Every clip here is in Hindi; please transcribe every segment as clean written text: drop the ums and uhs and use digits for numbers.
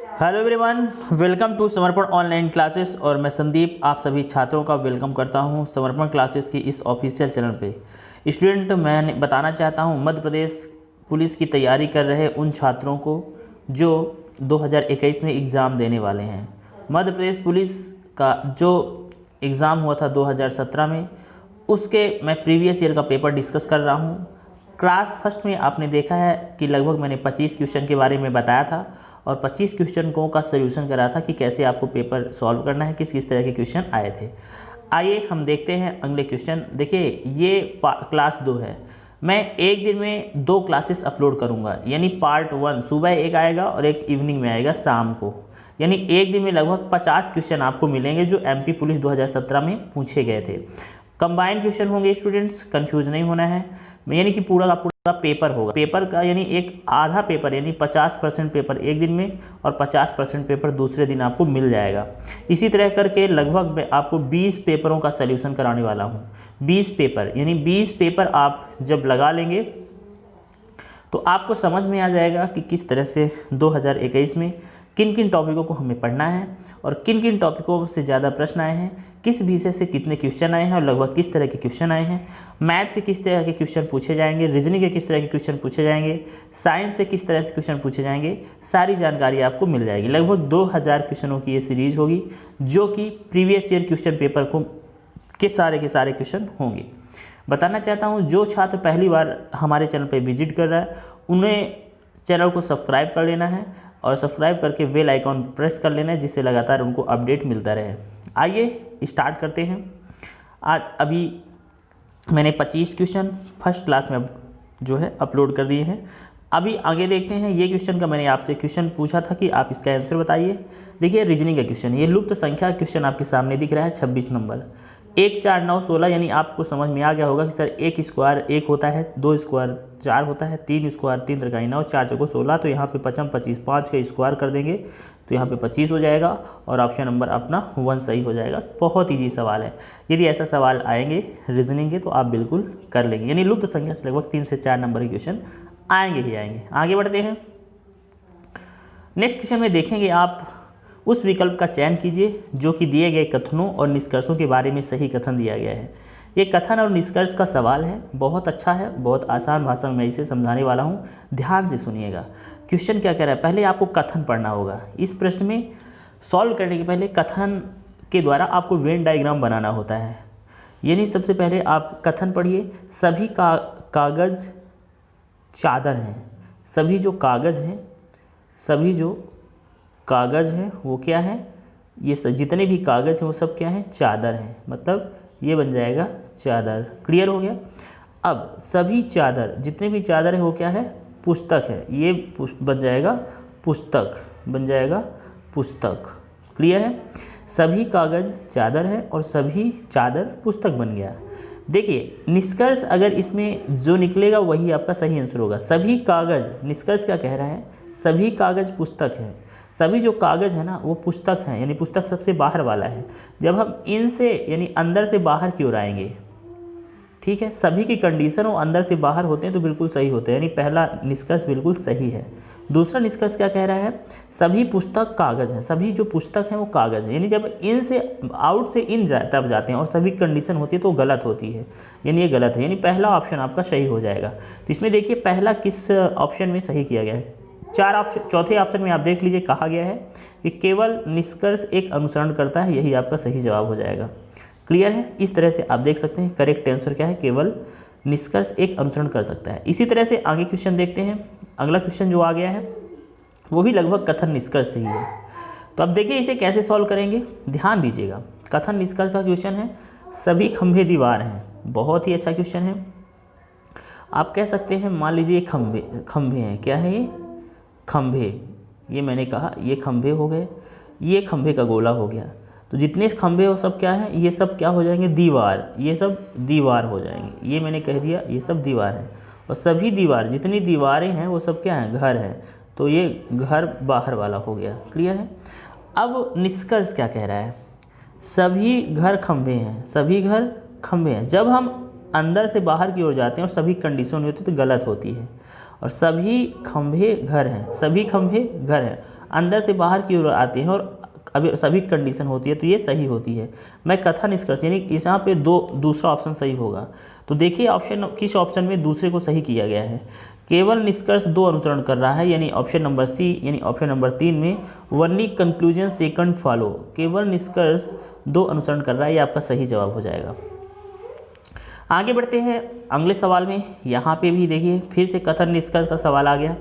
हेलो एवरीवन, वेलकम टू समर्पण ऑनलाइन क्लासेस। और मैं संदीप आप सभी छात्रों का वेलकम करता हूं समर्पण क्लासेस की इस ऑफिशियल चैनल पे। स्टूडेंट, मैं बताना चाहता हूं मध्य प्रदेश पुलिस की तैयारी कर रहे उन छात्रों को जो 2021 में एग्ज़ाम देने वाले हैं। मध्य प्रदेश पुलिस का जो एग्ज़ाम हुआ था 2017 में, उसके मैं प्रीवियस ईयर का पेपर डिस्कस कर रहा हूँ। क्लास फर्स्ट में आपने देखा है कि लगभग मैंने 25 क्वेश्चन के बारे में बताया था और 25 क्वेश्चन का सॉल्यूशन करा था कि कैसे आपको पेपर सॉल्व करना है, किस किस तरह के क्वेश्चन आए थे। आइए हम देखते हैं अगले क्वेश्चन। देखिए, ये क्लास 2 है। मैं एक दिन में 2 क्लासेस अपलोड करूँगा, यानी पार्ट 1 सुबह एक आएगा और एक इवनिंग में आएगा शाम को। यानी एक दिन में लगभग 50 क्वेश्चन आपको मिलेंगे जो एमपी पुलिस 2017 में पूछे गए थे। कंबाइंड क्वेश्चन होंगे स्टूडेंट्स, कंफ्यूज नहीं होना है। यानी कि पूरा का पूरा पेपर होगा। पेपर का यानी एक आधा पेपर यानी 50% पेपर एक दिन में और 50% पेपर दूसरे दिन आपको मिल जाएगा। इसी तरह करके लगभग मैं आपको 20 पेपरों का सलूशन कराने वाला हूँ। 20 पेपर यानी 20 पेपर आप जब लगा लेंगे तो आपको समझ में आ जाएगा कि किस तरह से 2021 में किन किन टॉपिकों को हमें पढ़ना है और किन किन टॉपिकों से ज़्यादा प्रश्न आए हैं, किस विषय से कितने क्वेश्चन आए हैं और लगभग किस तरह के क्वेश्चन आए हैं, मैथ से किस तरह के क्वेश्चन पूछे जाएंगे, रीजनिंग के किस तरह के क्वेश्चन पूछे जाएंगे, साइंस से किस तरह से क्वेश्चन पूछे जाएंगे, सारी जानकारी आपको मिल जाएगी। लगभग 2000 क्वेश्चनों की ये सीरीज होगी जो कि प्रीवियस ईयर क्वेश्चन पेपर के सारे क्वेश्चन होंगे। बताना चाहता हूँ जो छात्र पहली बार हमारे चैनल पर विजिट कर रहा है उन्हें चैनल को सब्सक्राइब कर लेना है और सब्सक्राइब करके बेल आइकॉन प्रेस कर लेना है जिससे लगातार उनको अपडेट मिलता रहे। आइए स्टार्ट करते हैं। आज अभी मैंने 25 क्वेश्चन फर्स्ट क्लास में जो है अपलोड कर दिए हैं। अभी आगे देखते हैं। ये क्वेश्चन का मैंने आपसे क्वेश्चन पूछा था कि आप इसका आंसर बताइए। देखिए, रीजनिंग का क्वेश्चन, ये लुप्त संख्या क्वेश्चन आपके सामने दिख रहा है 26 नंबर। 1 4 9 16 यानी आपको समझ में आ गया होगा कि सर 1 स्क्वायर 1 होता है, 2 स्क्वायर 4 होता है, 3 स्क्वायर 3 त्रिकाई 9, 4 चौको 16। तो यहाँ पे 55 25 5 का स्क्वायर कर देंगे तो यहाँ पे 25 हो जाएगा और ऑप्शन नंबर अपना 1 सही हो जाएगा। बहुत ईजी सवाल है। यदि ऐसा सवाल आएंगे रीजनिंग के तो आप बिल्कुल कर लेंगे। यानी लुप्त संख्या से लगभग 3 से 4 नंबर के क्वेश्चन आएंगे ही आएंगे। आगे बढ़ते हैं। नेक्स्ट क्वेश्चन में देखेंगे आप उस विकल्प का चयन कीजिए जो कि दिए गए कथनों और निष्कर्षों के बारे में सही कथन दिया गया है। ये कथन और निष्कर्ष का सवाल है, बहुत अच्छा है, बहुत आसान भाषा में मैं इसे समझाने वाला हूँ। ध्यान से सुनिएगा। क्वेश्चन क्या कह रहा है, पहले आपको कथन पढ़ना होगा। इस प्रश्न में सॉल्व करने के पहले कथन के द्वारा आपको वेन डायग्राम बनाना होता है। यानी सबसे पहले आप कथन पढ़िए। सभी कागज़ चादर हैं। सभी जो कागज़ हैं वो क्या है, ये जितने भी कागज़ हैं वो सब क्या हैं, चादर हैं। मतलब ये बन जाएगा चादर। क्लियर हो गया। अब सभी चादर, जितने भी चादर हैं वो क्या है, पुस्तक है। ये बन जाएगा पुस्तक। क्लियर है। सभी कागज़ चादर हैं और सभी चादर पुस्तक बन गया। देखिए, निष्कर्ष अगर इसमें जो निकलेगा वही आपका सही आंसर होगा। सभी कागज़, निष्कर्ष क्या कह रहा है, सभी कागज़ पुस्तक है। सभी जो कागज़ है ना वो पुस्तक हैं, यानी पुस्तक सबसे बाहर वाला है। जब हम इनसे यानी अंदर से बाहर की ओर आएंगे, ठीक है, सभी की कंडीशन वो अंदर से बाहर होते हैं तो बिल्कुल सही होते हैं। यानी पहला निष्कर्ष बिल्कुल सही है। दूसरा निष्कर्ष क्या कह रहा है, सभी पुस्तक कागज़ हैं। सभी जो पुस्तक हैं वो कागज़ हैं। यानी जब इन से आउट से इन तब जाते हैं और सभी कंडीशन होती है तो गलत होती है, यानी ये गलत है। यानी पहला ऑप्शन आपका सही हो जाएगा। तो इसमें देखिए पहला किस ऑप्शन में सही किया गया है। चौथे ऑप्शन में आप देख लीजिए, कहा गया है कि केवल निष्कर्ष एक अनुसरण करता है, यही आपका सही जवाब हो जाएगा। क्लियर है। इस तरह से आप देख सकते हैं करेक्ट आंसर क्या है, केवल निष्कर्ष एक अनुसरण कर सकता है। इसी तरह से आगे क्वेश्चन देखते हैं। अगला क्वेश्चन जो आ गया है वो भी लगभग कथन निष्कर्ष से ही है। तो अब देखिए इसे कैसे सॉल्व करेंगे, ध्यान दीजिएगा। कथन निष्कर्ष का क्वेश्चन है, सभी खंभे दीवार हैं। बहुत ही अच्छा क्वेश्चन है। आप कह सकते हैं, मान लीजिए खंभे हैं। क्या है ये, खंभे। ये मैंने कहा ये खंभे हो गए, ये खंभे का गोला हो गया। तो जितने खंभे हो सब क्या है, ये सब क्या हो जाएंगे, दीवार। ये सब दीवार हो जाएंगे। ये मैंने कह दिया ये सब दीवार है। और सभी दीवार, जितनी दीवारें हैं वो सब क्या हैं, घर हैं। तो ये घर बाहर वाला हो गया। क्लियर है। अब निष्कर्ष क्या कह रहा है, सभी घर खंभे हैं। सभी घर खंभे हैं। जब हम अंदर से बाहर की ओर जाते हैं और सभी कंडीशन होती है तो गलत होती है। और सभी खंभे घर हैं। सभी खंभे घर हैं। अंदर से बाहर की ओर आते हैं और अभी सभी कंडीशन होती है तो ये सही होती है। मैं कथन निष्कर्ष यानी इस यहाँ पे दूसरा ऑप्शन सही होगा। तो देखिए ऑप्शन किस ऑप्शन में दूसरे को सही किया गया है। केवल निष्कर्ष 2 अनुसरण कर रहा है, यानी ऑप्शन नंबर सी, यानी ऑप्शन नंबर 3 में वनली कंक्लूजन सेकंड फॉलो, केवल निष्कर्ष 2 अनुसरण कर रहा है, ये आपका सही जवाब हो जाएगा। आगे बढ़ते हैं अगले सवाल में। यहाँ पे भी देखिए फिर से कथन निष्कर्ष का सवाल आ गया।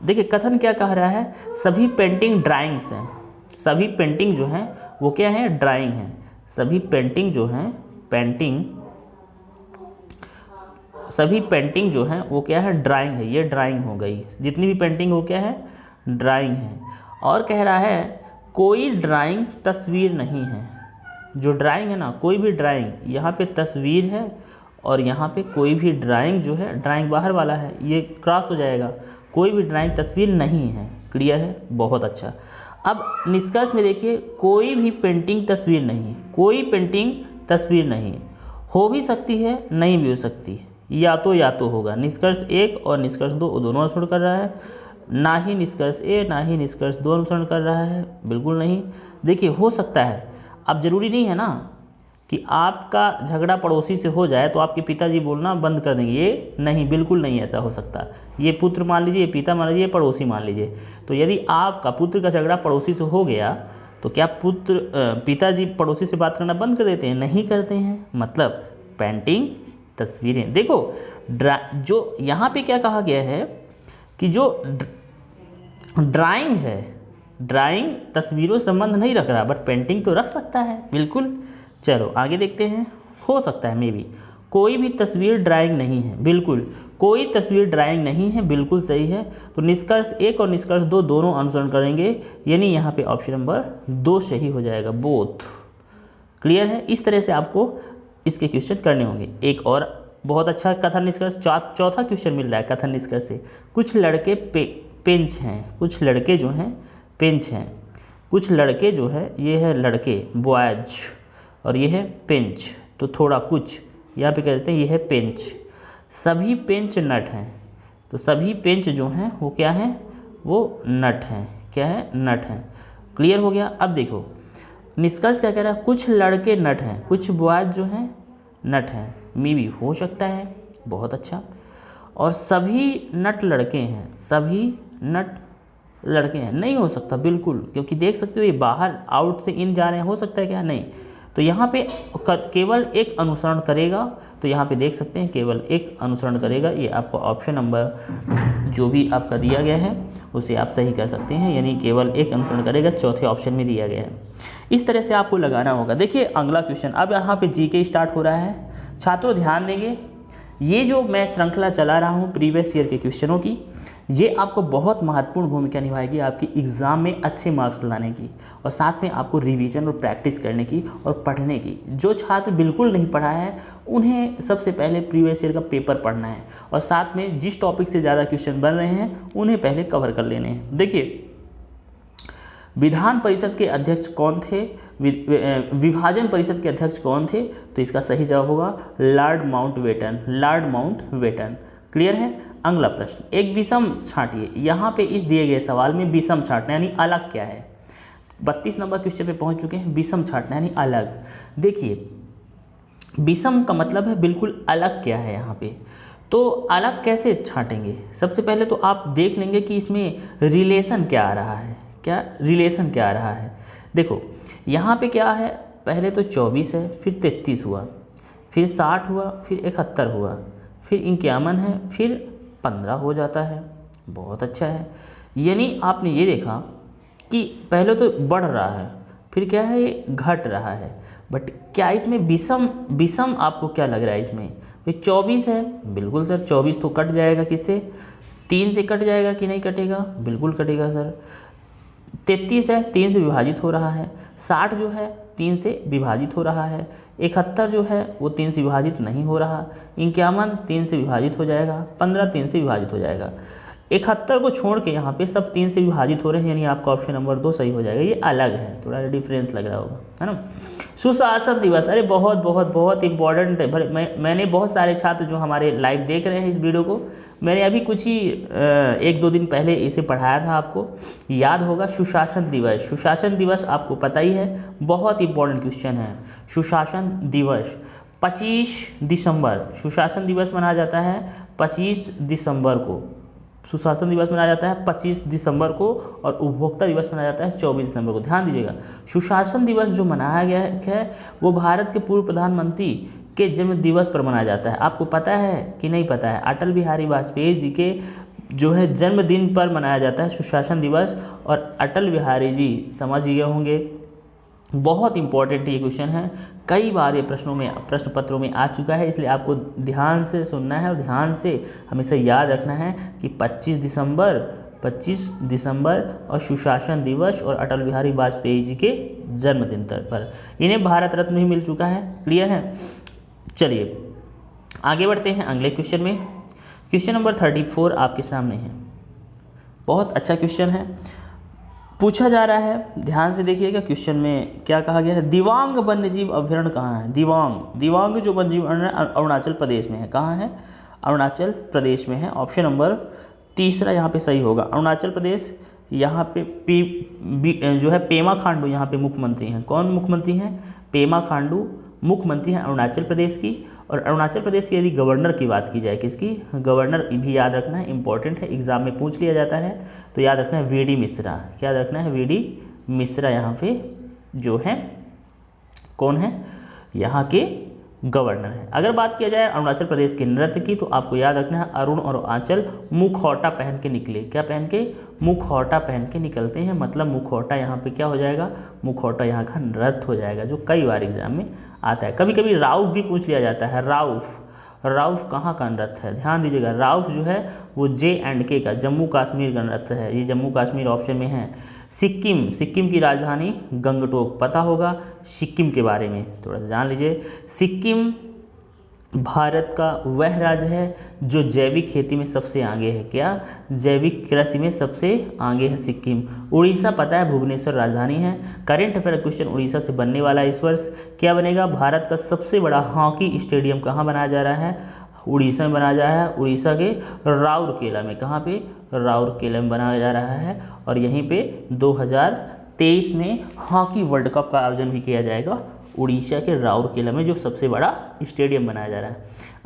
देखिए कथन क्या कह रहा है, सभी पेंटिंग ड्राइंग्स हैं, सभी पेंटिंग जो हैं वो क्या है, ड्राइंग हैं। सभी पेंटिंग जो हैं सभी पेंटिंग जो है वो क्या है, ड्राइंग है। ये ड्राइंग हो गई, जितनी भी पेंटिंग हो क्या है, ड्राइंग है। और कह रहा है कोई ड्राइंग तस्वीर नहीं है। जो ड्राइंग है ना, कोई भी ड्राइंग, यहाँ पे तस्वीर है और यहाँ पे कोई भी ड्राइंग जो है, ड्राइंग बाहर वाला है, ये क्रॉस हो जाएगा। कोई भी ड्राइंग तस्वीर नहीं है। क्लियर है, बहुत अच्छा। अब निष्कर्ष में देखिए कोई भी पेंटिंग तस्वीर नहीं, कोई पेंटिंग तस्वीर नहीं, हो भी सकती है नहीं भी हो सकती, या तो होगा। निष्कर्ष 1 और निष्कर्ष 2 दोनों अनुसरण कर रहा है, ना ही निष्कर्ष ए ना ही निष्कर्ष 2 अनुसरण कर रहा है, बिल्कुल नहीं। देखिए हो सकता है, अब ज़रूरी नहीं है ना कि आपका झगड़ा पड़ोसी से हो जाए तो आपके पिताजी बोलना बंद कर देंगे, ये नहीं, बिल्कुल नहीं ऐसा हो सकता। ये पुत्र मान लीजिए, ये पिता मान लीजिए, ये पड़ोसी मान लीजिए। तो यदि आपका पुत्र का झगड़ा पड़ोसी से हो गया तो क्या पिताजी पड़ोसी से बात करना बंद कर देते हैं? नहीं करते हैं। मतलब पेंटिंग तस्वीरें, देखो जो यहाँ पे क्या कहा गया है कि जो ड्राइंग है, ड्राइंग तस्वीरों से संबंध नहीं रख रहा, बट पेंटिंग तो रख सकता है, बिल्कुल। चलो आगे देखते हैं। हो सकता है मे बी कोई भी तस्वीर ड्राइंग नहीं है, बिल्कुल कोई तस्वीर ड्राइंग नहीं है, बिल्कुल सही है। तो निष्कर्ष 1 और निष्कर्ष 2 दोनों अनुसरण करेंगे, यानी यहाँ पे ऑप्शन नंबर 2 सही हो जाएगा, बोथ। क्लियर है, इस तरह से आपको इसके क्वेश्चन करने होंगे। एक और बहुत अच्छा कथन निष्कर्ष, चौथा क्वेश्चन मिल रहा है कथन निष्कर्ष से। कुछ लड़के पेंच हैं, कुछ लड़के जो हैं पेंच हैं, कुछ लड़के जो है ये है लड़के बॉयज और ये है पेंच, तो थोड़ा कुछ यहाँ पे कह देते हैं ये है पेंच। सभी पेंच नट हैं, तो सभी पेंच जो हैं वो क्या हैं, वो नट हैं। क्या है, नट हैं। क्लियर हो गया। अब देखो निष्कर्ष क्या कह रहा है, कुछ लड़के नट हैं, कुछ बॉयज जो हैं नट हैं, मे बी हो सकता है, बहुत अच्छा। और सभी नट लड़के हैं, सभी नट लड़के हैं, नहीं हो सकता बिल्कुल, क्योंकि देख सकते हो ये बाहर आउट से इन जा रहे हैं, हो सकता है क्या, नहीं। तो यहाँ पे केवल एक अनुसरण करेगा, तो यहाँ पे देख सकते हैं केवल एक अनुसरण करेगा। ये आपको ऑप्शन नंबर जो भी आपका दिया गया है उसे आप सही कर सकते हैं, यानी केवल एक अनुसरण करेगा, चौथे ऑप्शन में दिया गया है। इस तरह से आपको लगाना होगा। देखिए अगला क्वेश्चन, अब यहाँ पे जीके स्टार्ट हो रहा है। छात्रों ध्यान देंगे, ये जो मैं श्रृंखला चला रहा हूँ प्रीवियस ईयर के क्वेश्चनों की, ये आपको बहुत महत्वपूर्ण भूमिका निभाएगी आपकी एग्ज़ाम में अच्छे मार्क्स लाने की, और साथ में आपको रिवीजन और प्रैक्टिस करने की और पढ़ने की। जो छात्र बिल्कुल नहीं पढ़ा है उन्हें सबसे पहले प्रीवियस ईयर का पेपर पढ़ना है, और साथ में जिस टॉपिक से ज़्यादा क्वेश्चन बन रहे हैं उन्हें पहले कवर कर लेने हैं। देखिए विधान परिषद के अध्यक्ष कौन थे, विभाजन परिषद के अध्यक्ष कौन थे, तो इसका सही जवाब होगा Lord Mountbatten, Lord Mountbatten. Clear है। अगला प्रश्न, एक विषम छांटिए। यहाँ पे इस दिए गए सवाल में विषम छांटना यानी अलग क्या है, 32 नंबर क्वेश्चन पे पहुँच चुके हैं। विषम छांटना यानी अलग। देखिए विषम का मतलब है बिल्कुल अलग क्या है यहाँ पे, तो अलग कैसे छांटेंगे। सबसे पहले तो आप देख लेंगे कि इसमें रिलेशन क्या आ रहा है, क्या रिलेशन क्या आ रहा है। देखो यहाँ पे क्या है, पहले तो 24 है, फिर 33 हुआ, फिर 60 हुआ, फिर 71 हुआ, फिर 51 है, फिर 15 हो जाता है। बहुत अच्छा है, यानी आपने ये देखा कि पहले तो बढ़ रहा है, फिर क्या है ये घट रहा है। बट क्या इसमें विषम आपको क्या लग रहा है इसमें, ये 24 है, बिल्कुल सर 24 तो कट जाएगा किससे, 3 से कट जाएगा कि नहीं कटेगा, बिल्कुल कटेगा सर। 33 है 3 से विभाजित हो रहा है, 60 जो है 3 से विभाजित हो रहा है, 71 जो है वो 3 से विभाजित नहीं हो रहा, 51 3 से विभाजित हो जाएगा, 15 3 से विभाजित हो जाएगा। 71 को छोड़ के यहाँ पे सब 3 से विभाजित हो रहे हैं, यानी आपका ऑप्शन नंबर 2 सही हो जाएगा। ये अलग है, थोड़ा डिफरेंस लग रहा होगा, है ना। सुशासन दिवस, अरे बहुत बहुत बहुत इंपॉर्टेंट है। मैंने बहुत सारे छात्र जो हमारे लाइव देख रहे हैं इस वीडियो को, मैंने अभी कुछ ही 1-2 दिन पहले इसे पढ़ाया था, आपको याद होगा। सुशासन दिवस, सुशासन दिवस आपको पता ही है, बहुत इंपॉर्टेंट क्वेश्चन है। सुशासन दिवस 25 दिसंबर, सुशासन दिवस मनाया जाता है 25 दिसंबर को। सुशासन दिवस मनाया जाता है 25 दिसंबर को और उपभोक्ता दिवस मनाया जाता है 24 दिसंबर को। ध्यान दीजिएगा, सुशासन दिवस जो मनाया गया है वो भारत के पूर्व प्रधानमंत्री के जन्म दिवस पर मनाया जाता है। आपको पता है कि नहीं पता है? अटल बिहारी वाजपेयी जी के जो है जन्मदिन पर मनाया जाता है सुशासन दिवस। और अटल बिहारी जी समझ गए होंगे, बहुत इंपॉर्टेंट ये क्वेश्चन है, कई बार ये प्रश्न पत्रों में आ चुका है, इसलिए आपको ध्यान से सुनना है और ध्यान से हमेशा याद रखना है कि 25 दिसंबर और सुशासन दिवस और अटल बिहारी वाजपेयी जी के जन्मदिन पर इन्हें भारत रत्न भी मिल चुका है। क्लियर है? चलिए आगे बढ़ते हैं अगले क्वेश्चन में। क्वेश्चन नंबर 34 आपके सामने है, बहुत अच्छा क्वेश्चन है, पूछा जा रहा है। ध्यान से देखिएगा क्वेश्चन में क्या कहा गया है। दिबांग वन्यजीव अभयारण्य कहाँ है? दिबांग जो वन्यजीव अरुणाचल प्रदेश में है। कहाँ है? अरुणाचल प्रदेश में है। ऑप्शन नंबर 3 यहाँ पे सही होगा, अरुणाचल प्रदेश। यहाँ पे जो है पेमा खांडू यहाँ पे मुख्यमंत्री हैं। कौन मुख्यमंत्री हैं? पेमा खांडू मुख्यमंत्री हैं अरुणाचल प्रदेश की। और अरुणाचल प्रदेश की यदि गवर्नर की बात की जाए, किसकी? गवर्नर भी याद रखना है, इंपॉर्टेंट है, एग्जाम में पूछ लिया जाता है, तो याद रखना है वीडी मिश्रा। क्या याद रखना है? वीडी मिश्रा यहाँ पे जो है कौन है? यहाँ के गवर्नर है। अगर बात किया जाए अरुणाचल प्रदेश के नृत्य की, तो आपको याद रखना है अरुण और आंचल मुखौटा पहन के निकले। क्या पहन के? मुखौटा पहन के निकलते हैं, मतलब मुखौटा यहाँ पे क्या हो जाएगा? मुखौटा यहाँ का नृत्य हो जाएगा, जो कई बार एग्जाम में आता है। कभी कभी राउफ भी पूछ लिया जाता है। राउफ कहाँ का नृत्य है? ध्यान दीजिएगा, राउफ जो है वो J&K का, जम्मू कश्मीर का नृत्य है। ये जम्मू कश्मीर ऑप्शन में है। सिक्किम की राजधानी गंगटोक, पता होगा सिक्किम के बारे में, थोड़ा सा जान लीजिए। सिक्किम भारत का वह राज्य है जो जैविक खेती में सबसे आगे है। क्या? जैविक कृषि में सबसे आगे है सिक्किम। उड़ीसा पता है भुवनेश्वर राजधानी है। करंट अफेयर क्वेश्चन उड़ीसा से बनने वाला है इस वर्ष। क्या बनेगा? भारत का सबसे बड़ा हॉकी स्टेडियम कहाँ बनाया जा रहा है? उड़ीसा में बनाया जा रहा है, उड़ीसा के राउरकेला में। कहाँ पे? राउरकेला में बनाया जा रहा है। और यहीं पे 2023 में हॉकी वर्ल्ड कप का आयोजन भी किया जाएगा उड़ीसा के राउरकेला में, जो सबसे बड़ा स्टेडियम बनाया जा रहा है।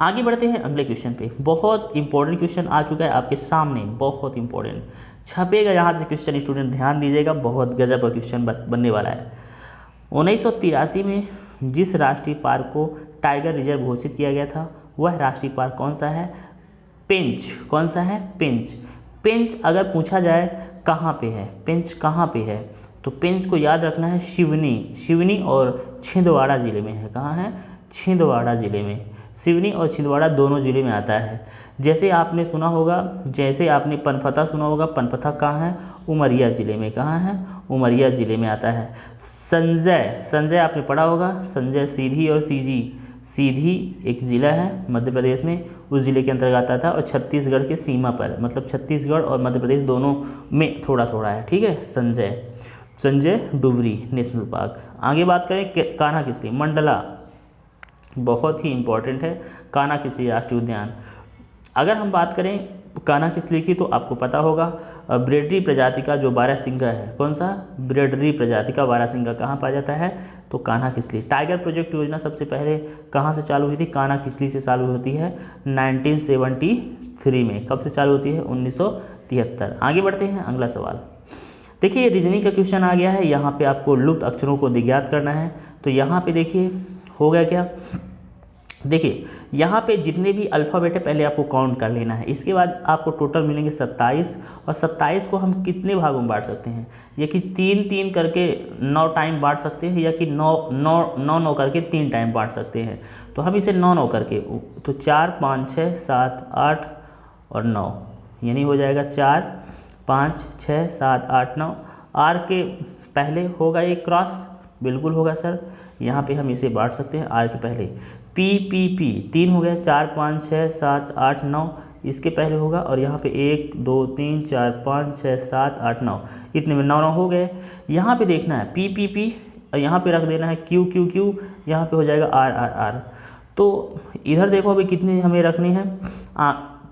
आगे बढ़ते हैं अगले क्वेश्चन पे। बहुत इंपॉर्टेंट क्वेश्चन आ चुका है आपके सामने, बहुत इंपॉर्टेंट छपेगा यहाँ से क्वेश्चन, स्टूडेंट ध्यान दीजिएगा, बहुत गजब का क्वेश्चन बनने वाला है। 1983 में जिस राष्ट्रीय पार्क को टाइगर रिजर्व घोषित किया गया था, वह राष्ट्रीय पार्क कौन सा है? पेंच। कौन सा है? पेंच। पेंच अगर पूछा जाए कहाँ पे है, पेंच कहाँ पे है, तो पेंच को याद रखना है सिवनी और छिंदवाड़ा ज़िले में है। कहाँ है? छिंदवाड़ा ज़िले में। सिवनी और छिंदवाड़ा दोनों ज़िले में आता है। जैसे आपने सुना होगा, जैसे आपने पनपथा सुना होगा, पनपथा कहाँ है? उमरिया ज़िले में। कहाँ है? उमरिया ज़िले में आता है। संजय आपने पढ़ा होगा, संजय सीधी और सीधी एक ज़िला है मध्य प्रदेश में, उस ज़िले के अंतर्गत आता है और छत्तीसगढ़ के सीमा पर, मतलब छत्तीसगढ़ और मध्य प्रदेश दोनों में थोड़ा थोड़ा है। ठीक है, संजय डुबरी नेशनल पार्क। आगे बात करें कान्हा किसली, मंडला, बहुत ही इंपॉर्टेंट है कान्हा किसली राष्ट्रीय उद्यान। अगर हम बात करें कान्हा किसली की, तो आपको पता होगा ब्रेडरी प्रजाति का जो बारहसिंगा है, कौन सा? ब्रेडरी प्रजाति का बारहसिंगा कहाँ पाया जाता है? तो कान्हा किसली। टाइगर प्रोजेक्ट योजना सबसे पहले कहाँ से चालू हुई थी? कान्हा किसली से चालू होती है 1973 में। कब से चालू होती है? 1973। आगे बढ़ते हैं अगला सवाल। देखिए रीजनिंग का क्वेश्चन आ गया है, यहाँ पे आपको लुप्त अक्षरों को ज्ञात करना है। तो यहाँ पे देखिए हो गया क्या, देखिए यहाँ पे जितने भी अल्फ़ाबेट है पहले आपको काउंट कर लेना है, इसके बाद आपको टोटल मिलेंगे 27। और 27 को हम कितने भागों में बांट सकते हैं? या कि 3-3 करके 9 टाइम बांट सकते हैं, या कि 9 करके 3 टाइम बांट सकते हैं। तो हम इसे 9 करके, तो 4 5 6 7 8 और 9, यानी हो जाएगा 4 5 6 7 8 9। आर के पहले होगा ये क्रॉस, बिल्कुल होगा सर, यहाँ पे हम इसे बांट सकते हैं आर के पहले। पी 3 हो गया, 4 5 6 7 8 9, इसके पहले होगा, और यहाँ पे 1 2 3 4 5 6 7 8 9, इतने में 9 हो गए। यहाँ पे देखना है पी पी पी, और यहाँ पे रख देना है क्यू क्यू क्यू, यहाँ पे हो जाएगा आर आर आर। तो इधर देखो अभी कितने हमें रखने हैं,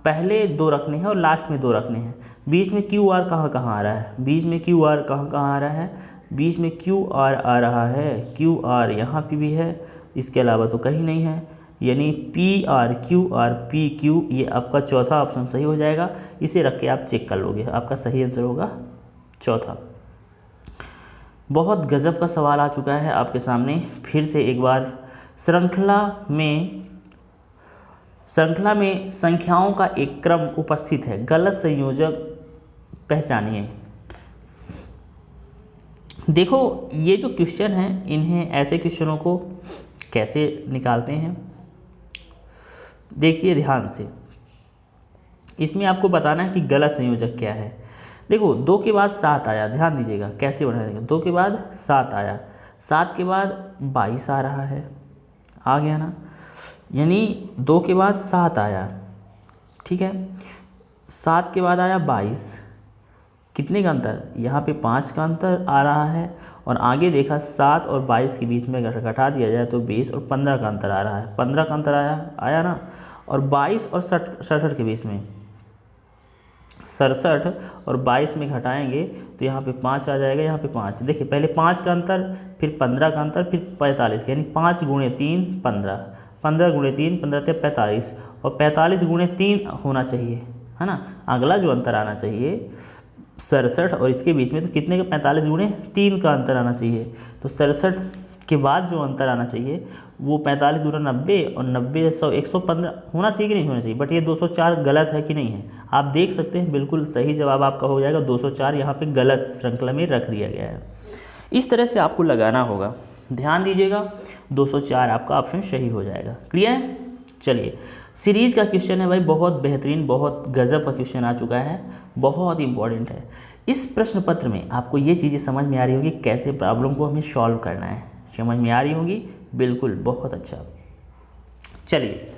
पहले 2 रखने हैं और लास्ट में 2 रखने हैं। बीच में क्यू आर कहाँ कहाँ आ रहा है, बीच में क्यू आर कहाँ कहाँ आ रहा है, बीच में क्यू आर आ रहा है, क्यू आर यहाँ पे भी है, इसके अलावा तो कहीं नहीं है, यानी P R Q R P Q, ये आपका चौथा ऑप्शन सही हो जाएगा। इसे रख के आप चेक कर लोगे, आपका सही आंसर होगा चौथा। बहुत गजब का सवाल आ चुका है आपके सामने, फिर से एक बार। श्रृंखला में संख्याओं का एक क्रम उपस्थित है, गलत संयोजक पहचानिए। देखो ये जो क्वेश्चन है, इन्हें ऐसे क्वेश्चनों को कैसे निकालते हैं, देखिए ध्यान से। इसमें आपको बताना है कि गलत संयोजक क्या है। देखो 2 के बाद 7 आया, ध्यान दीजिएगा कैसे बनाएंगे। 2 के बाद 7 आया, 7 के बाद 22 आ रहा है, आ गया ना, यानी 2 के बाद 7 आया, ठीक है, 7 के बाद आया 22, कितने का अंतर, यहाँ पे 5 का अंतर आ रहा है, और आगे देखा 7 और 22 के बीच में घटा दिया जाए तो 20 और 15 का अंतर आ रहा है, 15 का अंतर आया ना, और 22 और 67 के बीच में 67 और 22 में घटाएंगे तो यहाँ पे 5 आ जाएगा, यहाँ पे 5। देखिए पहले 5 का अंतर, फिर 15 का अंतर, फिर 45, यानी 5 गुणे 3 15, 15 गुणे 3 15 × 45, और 45 गुणे 3 होना चाहिए, है ना। अगला जो अंतर आना चाहिए 67 और इसके बीच में, तो कितने का 45 गुणे 3 का अंतर आना चाहिए। तो 67 के बाद जो अंतर आना चाहिए वो 45 दूना 90, और 90 100 115 होना चाहिए कि नहीं होना चाहिए। बट ये 204 गलत है कि नहीं है, आप देख सकते हैं, बिल्कुल सही जवाब आपका हो जाएगा 204, यहाँ पे गलत श्रृंखला में रख दिया गया है। इस तरह से आपको लगाना होगा, ध्यान दीजिएगा, 204 आपका ऑप्शन सही हो जाएगा। क्लियर है। चलिए सीरीज का क्वेश्चन है भाई, बहुत बेहतरीन, बहुत गजब का क्वेश्चन आ चुका है, बहुत इंपॉर्टेंट है। इस प्रश्न पत्र में आपको ये चीज़ें समझ में आ रही होगी, कैसे प्रॉब्लम को हमें सॉल्व करना है, समझ में आ रही होंगी, बिल्कुल बहुत अच्छा। चलिए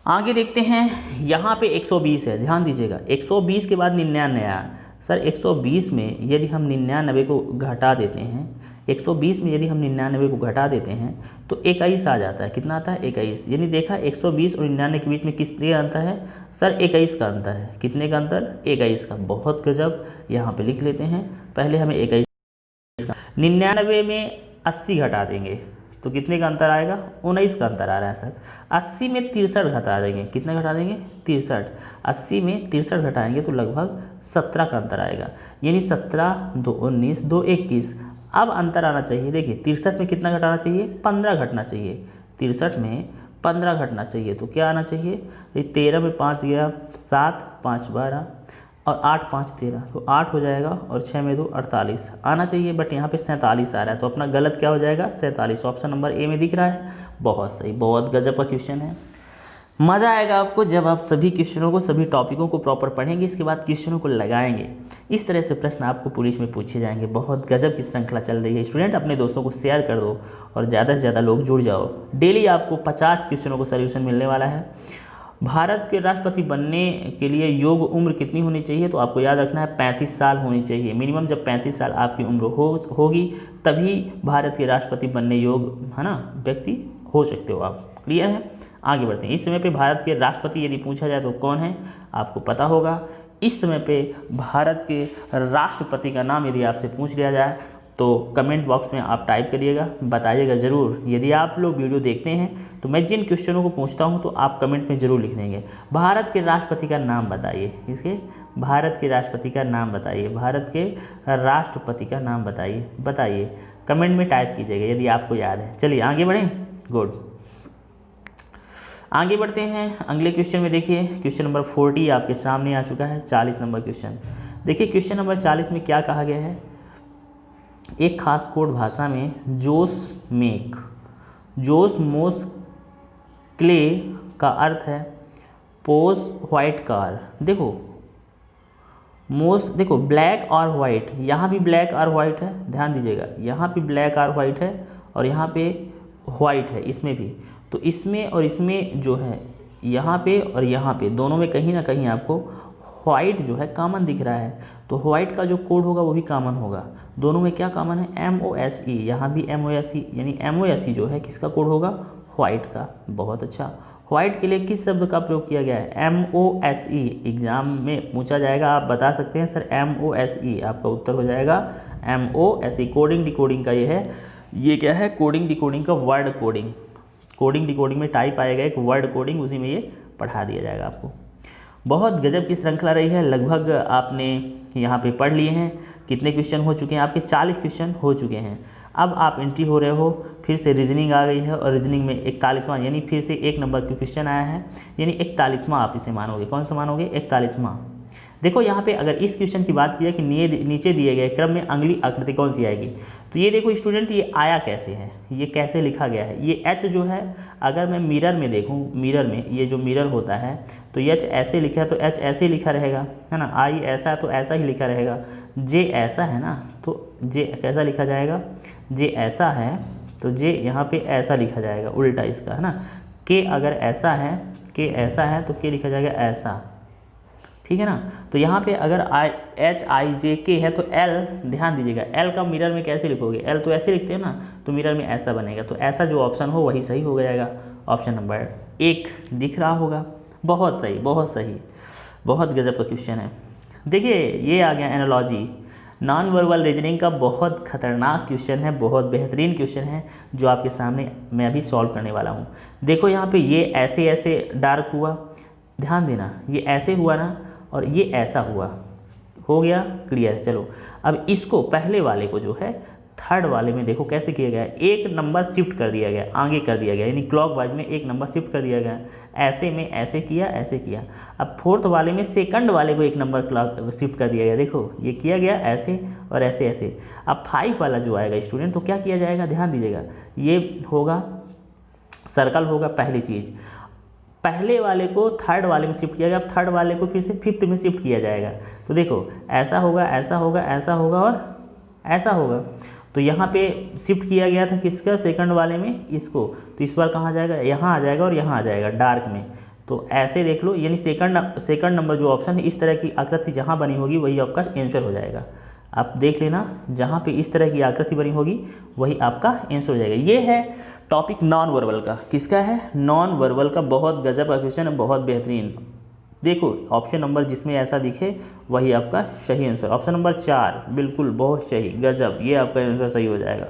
आगे देखते हैं, यहाँ पे 120 है, ध्यान दीजिएगा, 120 के बाद 99 आया। सर 120 में यदि हम 99 को घटा देते हैं, 120 में यदि हम 99 को घटा देते हैं तो 21 आ जाता है। कितना आता है 21, यानी देखा 120 और 99 के बीच में कितने अंतर है सर, 21 का अंतर है। कितने का अंतर, 21 का। बहुत गजब, यहाँ पे लिख लेते हैं, पहले हमें 21 का, 99 में 80 घटा देंगे तो कितने का अंतर आएगा, 19 का अंतर आ रहा है सर। 80 में 63 घटा देंगे, कितना घटा देंगे 63, 80 में 63 घटाएंगे तो लगभग 17 का अंतर आएगा, यानी 17 2 19 2 21। अब अंतर आना चाहिए, देखिए 63 में कितना घटाना चाहिए, 15 घटना चाहिए, 63 में 15 घटना चाहिए, तो क्या आना चाहिए, 13 में 5 गया 7 5 12 और 8 5 13, तो 8 हो जाएगा, और 6 में 2 48 आना चाहिए, बट यहाँ पे 47 आ रहा है, तो अपना गलत क्या हो जाएगा 47, ऑप्शन नंबर ए में दिख रहा है। बहुत सही, बहुत गजब का क्वेश्चन है। मज़ा आएगा आपको जब आप सभी क्वेश्चनों को, सभी टॉपिकों को प्रॉपर पढ़ेंगे, इसके बाद क्वेश्चनों को लगाएंगे। इस तरह से प्रश्न आपको पुलिस में पूछे जाएंगे। बहुत गजब की श्रृंखला चल रही है। स्टूडेंट अपने दोस्तों को शेयर कर दो और ज़्यादा से ज़्यादा लोग जुड़ जाओ। डेली आपको 50 क्वेश्चनों को सोल्यूशन मिलने वाला है। भारत के राष्ट्रपति बनने के लिए योग्य उम्र कितनी होनी चाहिए, तो आपको याद रखना है 35 साल होनी चाहिए मिनिमम। जब 35 साल आपकी उम्र होगी तभी भारत के राष्ट्रपति बनने योग्य, है ना, व्यक्ति हो सकते हो आप। क्लियर है। आगे बढ़ते हैं। इस समय पे भारत के राष्ट्रपति यदि पूछा जाए तो कौन है, आपको पता होगा। इस समय पे भारत के राष्ट्रपति का नाम यदि आपसे पूछ लिया जाए तो कमेंट बॉक्स में आप टाइप करिएगा, बताइएगा ज़रूर। यदि आप लोग वीडियो देखते हैं तो मैं जिन क्वेश्चनों को पूछता हूं तो आप कमेंट में ज़रूर लिख देंगे, भारत के राष्ट्रपति का नाम बताइए। इसके भारत के राष्ट्रपति का नाम बताइए, भारत के राष्ट्रपति का नाम बताइए कमेंट में टाइप कीजिएगा यदि आपको याद है। चलिए आगे बढ़ें। गुड, आगे बढ़ते हैं अगले क्वेश्चन में। देखिए क्वेश्चन नंबर 40 आपके सामने आ चुका है, 40 नंबर क्वेश्चन। देखिए क्वेश्चन नंबर 40 में क्या कहा गया है, एक खास कोड भाषा में जोस मोस क्ले का अर्थ है पोस व्हाइट कार। देखो मोस, देखो ब्लैक और वाइट, यहाँ भी ब्लैक और वाइट है, ध्यान दीजिएगा, यहाँ पे ब्लैक और वाइट है और यहाँ पे वाइट है, इसमें भी। तो इसमें और इसमें जो है यहाँ पे और यहाँ पे दोनों में कहीं ना कहीं आपको वाइट जो है कॉमन दिख रहा है, तो वाइट का जो कोड होगा वो भी कॉमन होगा। दोनों में क्या कॉमन है, MOSE, यहाँ भी MOSE, यानी MOSE जो है किसका कोड होगा, वाइट का। बहुत अच्छा। वाइट के लिए किस शब्द का प्रयोग किया गया है, MOSE। एग्जाम में पूछा जाएगा, आप बता सकते हैं सर MOSE, आपका उत्तर हो जाएगा MOSE। कोडिंग डिकोडिंग का ये है, ये क्या है, कोडिंग डिकोडिंग का वर्ड कोडिंग। कोडिंग डिकोडिंग में टाइप आएगा एक वर्ड कोडिंग, उसी में ये पढ़ा दिया जाएगा आपको। बहुत गजब की श्रृंखला रही है, लगभग आपने यहाँ पे पढ़ लिए हैं। कितने क्वेश्चन हो चुके हैं आपके, 40 क्वेश्चन हो चुके हैं। अब आप एंट्री हो रहे हो, फिर से रीजनिंग आ गई है और रीजनिंग में 41वां यानी फिर से 1 नंबर का क्वेश्चन आया है, यानी 41वां आप इसे मानोगे। कौन सा मानोगे, 41वां। देखो यहाँ पे अगर इस क्वेश्चन की बात की जाए कि नीचे दिए गए क्रम में अगली आकृति कौन सी आएगी, तो ये देखो स्टूडेंट, ये आया कैसे है, ये कैसे लिखा गया है। ये H जो है, अगर मैं मिरर में देखूँ, मिरर में ये जो मिरर होता है, तो H ऐसे लिखा है तो H ऐसे ही लिखा रहेगा, है ना। I ऐसा है तो ऐसा ही लिखा रहेगा। J ऐसा है ना, तो J कैसा लिखा जाएगा, J ऐसा है तो J यहाँ पे ऐसा लिखा जाएगा, उल्टा इसका, है ना। K अगर ऐसा है, K ऐसा है तो K लिखा जाएगा ऐसा, ठीक है ना। तो यहाँ पे अगर HIJK है तो L, ध्यान दीजिएगा, L का मिरर में कैसे लिखोगे, L तो ऐसे लिखते हैं ना, तो मिरर में ऐसा बनेगा। तो ऐसा जो ऑप्शन हो वही सही हो जाएगा, ऑप्शन नंबर 1 दिख रहा होगा। बहुत सही, बहुत सही, बहुत गजब का क्वेश्चन है। देखिए ये आ गया एनालॉजी। नॉन वर्बल रीजनिंग का बहुत खतरनाक क्वेश्चन है, बहुत बेहतरीन क्वेश्चन है, जो आपके सामने मैं अभी सॉल्व करने वाला हूँ। देखो यहाँ पे ये ऐसे ऐसे डार्क हुआ, ध्यान देना, ये ऐसे हुआ ना, और ये ऐसा हुआ, हो गया क्लियर। चलो अब इसको, पहले वाले को जो है थर्ड वाले में देखो कैसे किया गया है, 1 नंबर शिफ्ट कर दिया गया, आगे कर दिया गया, यानी क्लॉकवाइज में 1 नंबर शिफ्ट कर दिया गया। ऐसे में ऐसे किया, ऐसे किया। अब फोर्थ वाले में सेकंड वाले को 1 नंबर क्लॉक शिफ्ट कर दिया गया, देखो ये किया गया ऐसे और ऐसे ऐसे। अब 5 वाला जो आएगा स्टूडेंट, तो क्या किया जाएगा, ध्यान दीजिएगा, ये होगा सर्कल होगा पहली चीज़, पहले वाले को थर्ड वाले में शिफ्ट किया गया, अब थर्ड वाले को फिर से फिफ्थ में शिफ्ट किया जाएगा। तो देखो ऐसा होगा, ऐसा होगा, ऐसा होगा और ऐसा होगा। तो यहाँ पे शिफ्ट किया गया था किसका, सेकंड वाले में इसको, तो इस बार कहाँ जाएगा, यहाँ आ जाएगा और यहाँ आ जाएगा डार्क में। तो ऐसे देख लो, यानी सेकंड नंबर जो ऑप्शन है, इस तरह की आकृति जहाँ बनी होगी वही आपका आंसर हो जाएगा। आप देख लेना, जहाँ पे इस तरह की आकृति बनी होगी वही आपका आंसर हो जाएगा। ये है टॉपिक नॉन वर्बल का। किसका है, नॉन वर्बल का। बहुत गजब का क्वेश्चन है, बहुत बेहतरीन। देखो ऑप्शन नंबर जिसमें ऐसा दिखे वही आपका सही आंसर। ऑप्शन नंबर 4 बिल्कुल बहुत सही, गजब, ये आपका आंसर सही हो जाएगा।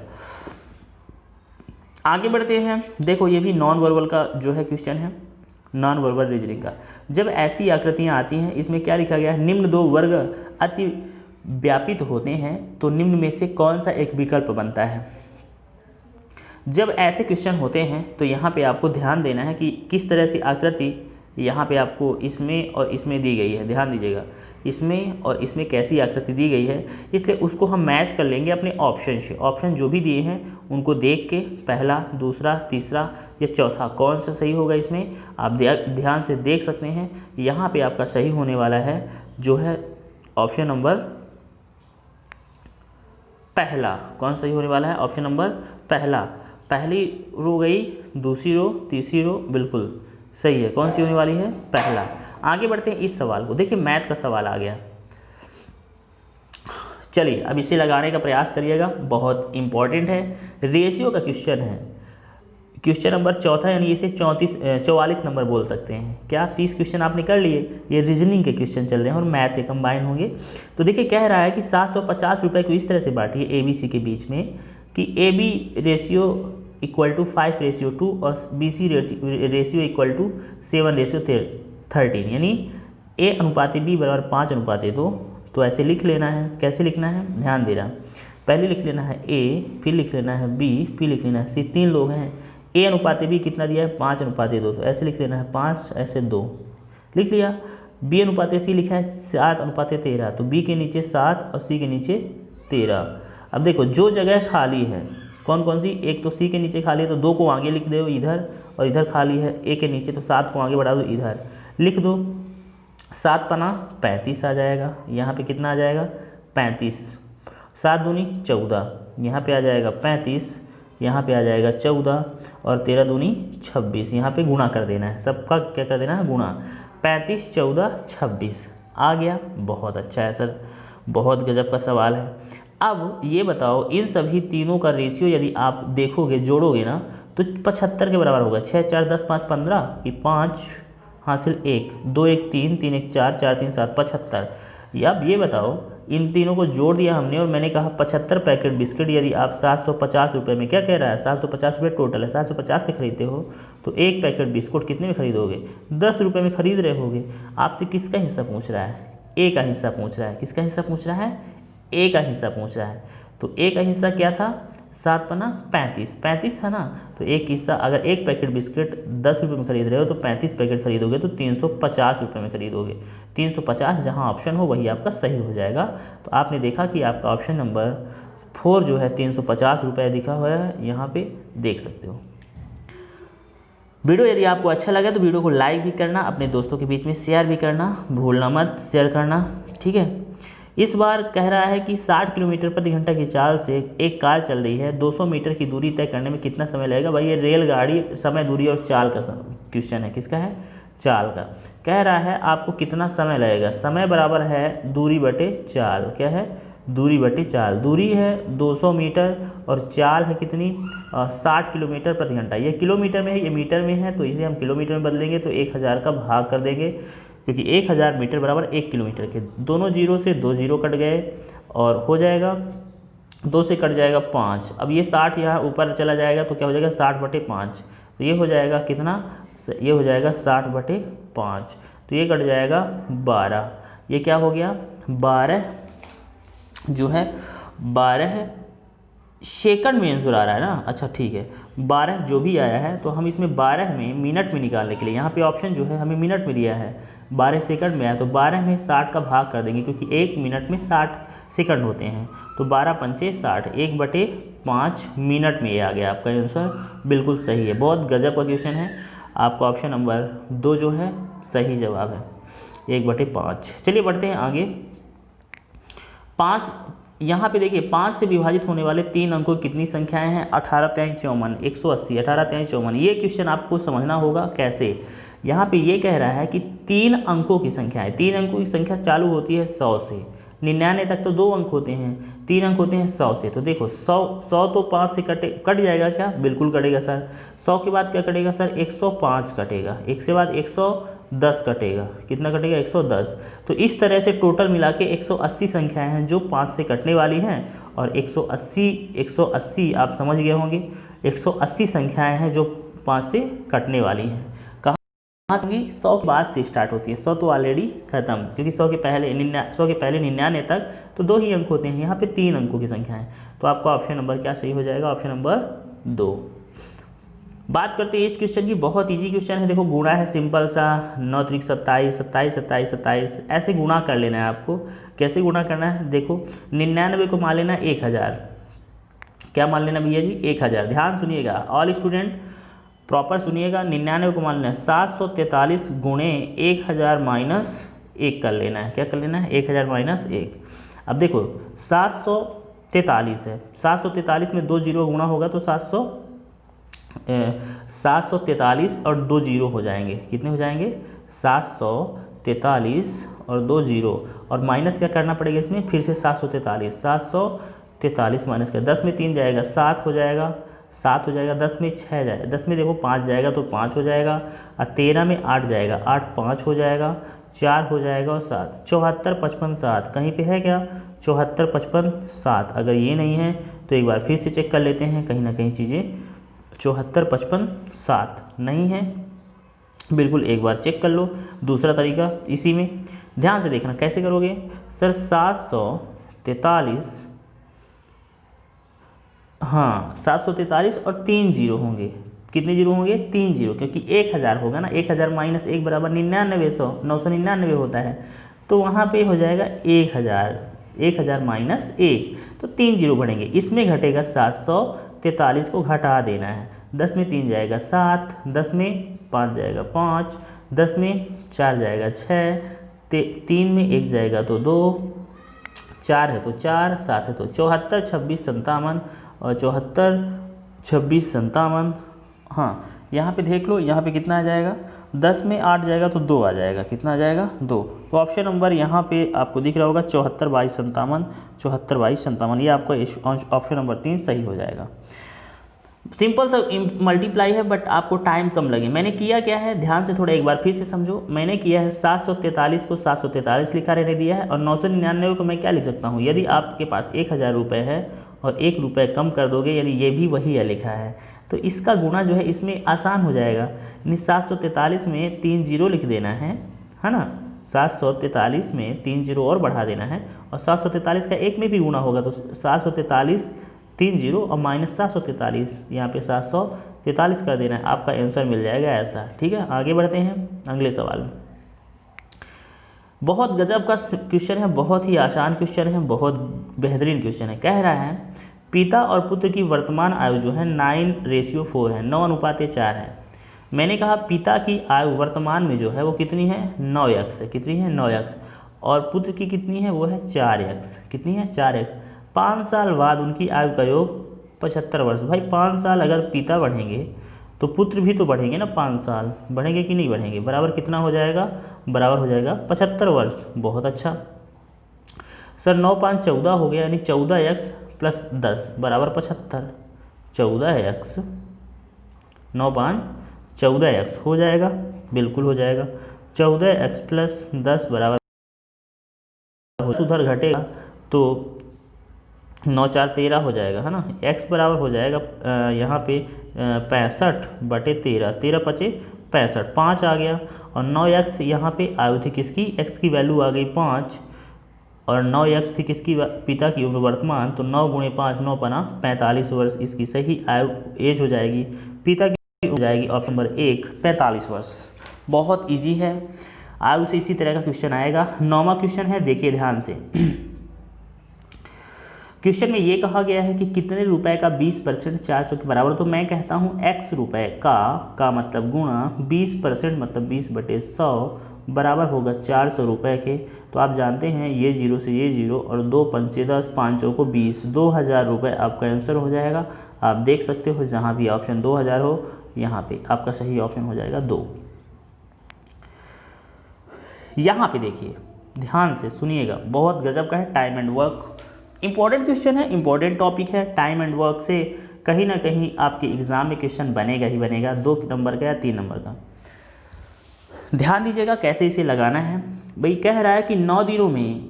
आगे बढ़ते हैं। देखो ये भी नॉन वर्बल का जो है क्वेश्चन है, नॉन वर्बल रीजनिंग का। जब ऐसी आकृतियाँ आती हैं, इसमें क्या लिखा गया है, निम्न 2 वर्ग अति व्यापित होते हैं तो निम्न में से कौन सा एक विकल्प बनता है। जब ऐसे क्वेश्चन होते हैं तो यहाँ पे आपको ध्यान देना है कि किस तरह से आकृति यहाँ पे आपको इसमें और इसमें दी गई है। ध्यान दीजिएगा, इसमें और इसमें कैसी आकृति दी गई है, इसलिए उसको हम मैच कर लेंगे अपने ऑप्शन से। ऑप्शन जो भी दिए हैं उनको देख के पहला, दूसरा, तीसरा या चौथा कौन सा सही होगा, इसमें आप ध्यान से देख सकते हैं। यहाँ पे आपका सही होने वाला है जो है ऑप्शन नंबर पहला। कौन सही होने वाला है, ऑप्शन नंबर पहला। पहली रो गई, दूसरी रो, तीसरी रो, बिल्कुल सही है। कौन सी होने वाली है, पहला। आगे बढ़ते हैं इस सवाल को। देखिए मैथ का सवाल आ गया, चलिए अब इसे लगाने का प्रयास करिएगा, बहुत इंपॉर्टेंट है। रेशियो का क्वेश्चन है, क्वेश्चन नंबर 4 यानी इसे 44 नंबर बोल सकते हैं। क्या 30 क्वेश्चन आपने कर लिए, ये रीजनिंग के क्वेश्चन चल रहे हैं और मैथ के कंबाइन होंगे। तो देखिए कह रहा है कि 750 रुपये को इस तरह से बांटिए ABC के बीच में कि AB रेशियो इक्वल टू 5:2 और BC रेशियो इक्वल टू 7:13, यानी A/B बराबर 5/2। तो ऐसे लिख लेना है। कैसे लिखना है, ध्यान देना, पहले लिख लेना है A, फिर लिख लेना है B, फिर लिख लेना है C। 3 लोग हैं, A/B कितना दिया है, 5/2। तो ऐसे लिख लेना है 5, ऐसे 2 लिख लिया। B/C लिखा है 7/13, तो B के नीचे 7 और C के नीचे 13। अब देखो जो जगह खाली है कौन कौन सी, एक तो C के नीचे खाली है तो 2 को आगे लिख दो इधर, और इधर खाली है A के नीचे तो 7 को आगे बढ़ा दो इधर, लिख दो। 7 पना 35 आ जाएगा, यहाँ पे कितना आ जाएगा 35, 7 दूनी 14, यहाँ पे आ जाएगा 35, यहाँ पे आ जाएगा 14 और 13 दूनी 26, यहाँ पे गुणा कर देना है, सबका क्या कर देना है, गुणा। 35 14 26 आ गया। बहुत अच्छा है सर, बहुत गजब का सवाल है। अब ये बताओ इन सभी तीनों का रेशियो यदि आप देखोगे, जोड़ोगे ना, तो 75 के बराबर होगा। 6 4 10 5 15 कि 5 हासिल 1 2 1 3 3 1 4 4 3 7 75। या अब ये बताओ इन तीनों को जोड़ दिया हमने और मैंने कहा 75 पैकेट बिस्किट यदि आप 750 रुपये में, क्या कह रहा है, 750 रुपये टोटल है, 750 के खरीदते हो तो एक पैकेट बिस्कुट कितने में खरीदोगे, 10 रुपये में खरीद रहे होगे। आपसे किसका हिस्सा पूछ रहा है, ए का हिस्सा पूछ रहा है। किसका हिस्सा पूछ रहा है, ए का हिस्सा पूछ रहा है। तो ए का हिस्सा क्या था, 7 पना 35 था ना। तो एक हिस्सा, अगर एक पैकेट बिस्किट 10 रुपये में खरीद रहे हो तो 35 पैकेट खरीदोगे तो 350 रुपये में खरीदोगे। 350 जहाँ ऑप्शन हो वही आपका सही हो जाएगा। तो आपने देखा कि आपका ऑप्शन नंबर 4 जो है 350 रुपये दिखा हुआ है, यहाँ पे देख सकते हो। वीडियो यदि आपको अच्छा लगा तो वीडियो को लाइक भी करना, अपने दोस्तों के बीच में शेयर भी करना भूलना मत, शेयर करना, ठीक है। इस बार कह रहा है कि 60 किलोमीटर प्रति घंटा की चाल से एक कार चल रही है, 200 मीटर की दूरी तय करने में कितना समय लगेगा। भाई ये रेलगाड़ी समय, दूरी और चाल का क्वेश्चन है। किसका है, चाल का। कह रहा है आपको कितना समय लगेगा, समय बराबर है दूरी बटे चाल। क्या है, दूरी बटे चाल। दूरी है 200 मीटर और चाल है कितनी, 60 किलोमीटर प्रति घंटा। ये किलोमीटर में है, ये मीटर में है, तो इसे हम किलोमीटर में बदलेंगे तो 1000 का भाग कर देंगे, क्योंकि 1000 मीटर बराबर 1 किलोमीटर के। दोनों जीरो से 2 जीरो कट गए और हो जाएगा 2 से कट जाएगा 5। अब ये 60 यहाँ ऊपर चला जाएगा तो क्या हो जाएगा 60 बटे 5। तो ये हो जाएगा कितना, ये हो जाएगा 60 बटे 5। तो ये कट जाएगा 12। ये क्या हो गया, 12 जो है 12 सेकंड में आंसर आ रहा है ना। अच्छा ठीक है, 12 जो भी आया है तो हम इसमें 12 में मिनट में निकालने के लिए, यहाँ पे ऑप्शन जो है हमें मिनट में दिया है, 12 सेकंड में आया तो 12 में 60 का भाग कर देंगे, क्योंकि 1 मिनट में 60 सेकंड होते हैं। तो 12 पंचे 60, 1/5 मिनट में ये आ गया आपका आंसर। बिल्कुल सही है, बहुत गजब का क्वेश्चन है। आपका ऑप्शन नंबर 2 जो है सही जवाब है, 1/5। चलिए बढ़ते हैं आगे। 5 यहाँ पे देखिए 5 से विभाजित होने वाले 3 अंकों की कितनी संख्याएं हैं, 18 3 54 180, 18 3 54। ये क्वेश्चन आपको समझना होगा कैसे। यहाँ पे ये कह रहा है कि 3 अंकों की संख्या है। 3 अंकों की संख्या चालू होती है 100 से, 99 तक तो 2 अंक होते हैं, 3 अंक होते हैं 100 से। तो देखो 100 तो 5 से कट जाएगा क्या, बिल्कुल कटेगा सर। 100 के बाद क्या कटेगा सर, 105 कटेगा, 1 से बाद 110 कटेगा, कितना कटेगा 110। तो इस तरह से टोटल मिला के 180 संख्याएं हैं जो 5 से कटने वाली हैं। और 180 आप समझ गए होंगे, 180 संख्याएं हैं जो 5 से कटने वाली हैं। कहाँ से 100 के बाद से स्टार्ट होती है, 100 तो ऑलरेडी खत्म, क्योंकि 100 के पहले 99 तक तो 2 ही अंक होते हैं, यहाँ पे 3 अंकों की संख्या है। तो आपका ऑप्शन नंबर क्या सही हो जाएगा, ऑप्शन नंबर 2। बात करते हैं इस क्वेश्चन की, बहुत इजी क्वेश्चन है। देखो गुणा है सिंपल सा, 9 3 27, 27 27 27, ऐसे गुणा कर लेना है आपको। कैसे गुणा करना है, देखो 99 को मान लेना 1000। क्या मान लेना भैया जी, 1000। ध्यान सुनिएगा, ऑल स्टूडेंट प्रॉपर सुनिएगा। 99 को मान लेना है 743 गुणे 1000 माइनस 1 कर लेना है। क्या कर लेना है, 1000 माइनस 1। अब देखो 743 है, 743 में 2 जीरो गुणा होगा तो 743 और 2 जीरो हो जाएंगे, कितने हो जाएंगे 743 और 2 जीरो, और माइनस क्या करना पड़ेगा इसमें, फिर से 743 माइनस कर, 10 में 3 जाएगा 7 हो जाएगा, 7 हो जाएगा, 10 में 6 जाएगा, 10 में देखो 5 जाएगा तो 5 हो जाएगा, और 13 में 8 जाएगा, 8 5 हो जाएगा, 4 हो जाएगा और 7, 74 55 7। कहीं पे है क्या, 74 55 7। अगर ये नहीं है तो एक बार फिर से चेक कर लेते हैं, कहीं ना कहीं चीज़ें 74 55 7 नहीं है, बिल्कुल एक बार चेक कर लो। दूसरा तरीका इसी में ध्यान से देखना कैसे करोगे सर, 743, हाँ 743 और 3 जीरो होंगे, कितने जीरो होंगे 3 जीरो, क्योंकि 1000 होगा ना, 1000 माइनस 1 बराबर 999 होता है, तो वहाँ पे हो जाएगा 1000 माइनस 1, तो 3 जीरो बढ़ेंगे, इसमें घटेगा 743 को घटा देना है, 10 में 3 जाएगा 7, 10 में 5 जाएगा 5, 10 में 4 जाएगा 6, 3 में 1 जाएगा तो 2, 4 है तो 4, 7 है तो 74, 26 57 और 74 26 57, हाँ यहाँ पे देख लो, यहाँ पे कितना आ जाएगा, 10 में 8 जाएगा तो 2 आ जाएगा, कितना आ जाएगा 2। तो ऑप्शन नंबर यहाँ पे आपको दिख रहा होगा 74 22 57, 74 22 57, ये आपका ऑप्शन नंबर 3 सही हो जाएगा। सिंपल सा मल्टीप्लाई है बट आपको टाइम कम लगे। मैंने किया क्या है, ध्यान से थोड़ा एक बार फिर से समझो। मैंने किया है 743 को 743 लिखा रहने दिया है और 999 को मैं क्या लिख सकता हूँ, यदि आपके पास 1000 रुपये है और 1 रुपये कम कर दोगे यानी ये भी वही है लिखा है, तो इसका गुणा जो है इसमें आसान हो जाएगा। यानी 743 में 3 जीरो लिख देना है ना, 743 में 3 जीरो और बढ़ा देना है और 743 का 1 में भी गुणा होगा तो 743 3 जीरो और माइनस 743, यहाँ पे 743 कर देना है, आपका आंसर मिल जाएगा ऐसा। ठीक है, आगे बढ़ते हैं अगले सवाल में। बहुत गजब का क्वेश्चन है, बहुत ही आसान क्वेश्चन है, बहुत बेहतरीन क्वेश्चन है। कह रहा है पिता और पुत्र की वर्तमान आयु जो है 9:4 है, 9:4 है। मैंने कहा पिता की आयु वर्तमान में जो है वो कितनी है, 9x है, कितनी है 9x, और पुत्र की कितनी है, वो है 4x, कितनी है 4x। 5 साल बाद उनकी आयु का योग 75 वर्ष। भाई 5 साल अगर पिता बढ़ेंगे तो पुत्र भी तो बढ़ेंगे ना, 5 साल बढ़ेंगे कि नहीं बढ़ेंगे, बराबर कितना हो जाएगा, बराबर हो जाएगा 75 वर्ष। बहुत अच्छा सर, 9 5 14 हो गया, यानी 14x प्लस 10 बराबर 75, 14x 9 5 14x हो जाएगा, बिल्कुल हो जाएगा। 14x प्लस 10 बराबर, उधर घटेगा तो 9 4 13 हो जाएगा, है ना। x बराबर हो जाएगा यहाँ पे 65/13, 13 5 65, 5 आ गया। और 9x यहाँ पे आयु थी किसकी, x की वैल्यू आ गई 5 और 9x थी किसकी, पिता की उम्र वर्तमान, तो 9 × 5 9 पना 45 वर्ष इसकी सही आयु एज हो जाएगी, पिता की हो जाएगी ऑप्शन नंबर 1 45 वर्ष। बहुत इजी है, आयु से इसी तरह का क्वेश्चन आएगा। 9वां क्वेश्चन है, देखिए ध्यान से। क्वेश्चन में ये कहा गया है कि कितने रुपए का 20% 400 के बराबर, तो मैं कहता हूँ x रुपए का मतलब गुणा 20% मतलब 20/100 बराबर होगा 400 रुपये के। तो आप जानते हैं ये जीरो से ये जीरो और 2 पंचे 10 5 को 20, 2000 रुपये आपका आंसर हो जाएगा। आप देख सकते हो जहाँ भी ऑप्शन 2000 हो यहाँ पे आपका सही ऑप्शन हो जाएगा 2। यहाँ पे देखिए ध्यान से सुनिएगा, बहुत गजब का है, time and work important question है, इंपॉर्टेंट टॉपिक है। टाइम एंड वर्क से कहीं ना कहीं आपके एग्जाम में क्वेश्चन बनेगा ही बनेगा, 2 नंबर का या 3 नंबर का। ध्यान दीजिएगा कैसे इसे लगाना है। भाई कह रहा है कि 9 दिनों में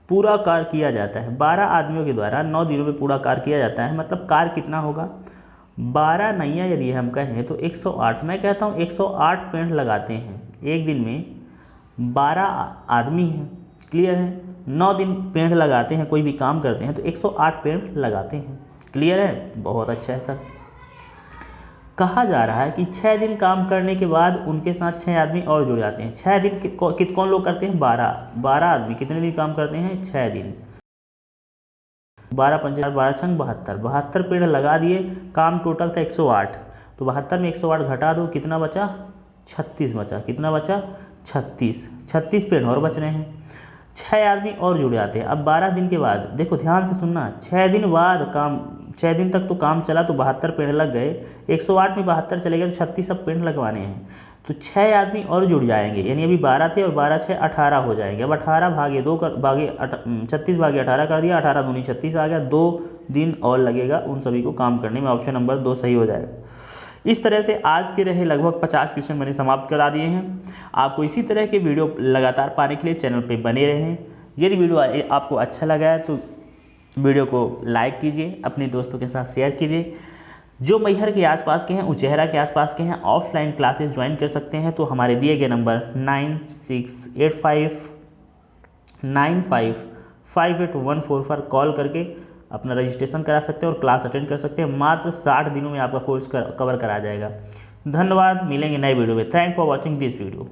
पूरा कार्य किया जाता है, 12 आदमियों के द्वारा 9 दिनों में पूरा कार्य किया जाता है, मतलब कार्य कितना होगा, 12 नैया यदि हम कहें तो 108। मैं कहता हूँ 108 पेड़ लगाते हैं एक दिन में, 12 आदमी हैं, क्लियर है। 9 दिन पेड़ लगाते हैं, कोई भी काम करते हैं तो 108 पेड़ लगाते हैं, क्लियर है। बहुत अच्छा है सर। कहा जा रहा है कि 6 दिन काम करने के बाद उनके साथ 6 आदमी और जुड़ जाते हैं। 6 दिन कौन लोग करते हैं, 12 आदमी कितने दिन काम करते हैं, 6 दिन। 12 पंचे 12 छंग 72 पेड़ लगा दिए, काम टोटल था 108, तो 72 में 108 घटा दो, कितना बचा, 36 बचा, कितना बचा 36 पेड़ और बच रहे हैं। 6 आदमी और जुड़ जाते हैं। अब 12 दिन के बाद देखो ध्यान से सुनना, 6 दिन बाद काम, 6 दिन तक तो काम चला तो 72 पेड़ लग गए, 108 में 72 चले गए तो 36 अब पेड़ लगवाने हैं, तो 6 आदमी और जुड़ जाएंगे, यानी अभी 12 थे और 12 6 18 हो जाएंगे। अब 18 भागे 2 कर भागे 36 भागे 18 कर दिया, 18 दूनी 36 आ गया, 2 दिन और लगेगा उन सभी को काम करने में, ऑप्शन नंबर 2 सही हो जाएगा। इस तरह से आज के रहे लगभग 50 क्वेश्चन मैंने समाप्त करा दिए हैं। आपको इसी तरह के वीडियो लगातार पाने के लिए चैनल पे बने रहें। यदि वीडियो आपको अच्छा लगा है तो वीडियो को लाइक कीजिए, अपने दोस्तों के साथ शेयर कीजिए। जो मैहर के आसपास के हैं, उचेहरा के आसपास के हैं, ऑफलाइन क्लासेस ज्वाइन कर सकते हैं तो हमारे दिए गए नंबर 9685955814 पर कॉल करके अपना रजिस्ट्रेशन करा सकते हैं और क्लास अटेंड कर सकते हैं। मात्र 60 दिनों में आपका कोर्स कवर करा जाएगा। धन्यवाद, मिलेंगे नए वीडियो में। Thank for watching this video.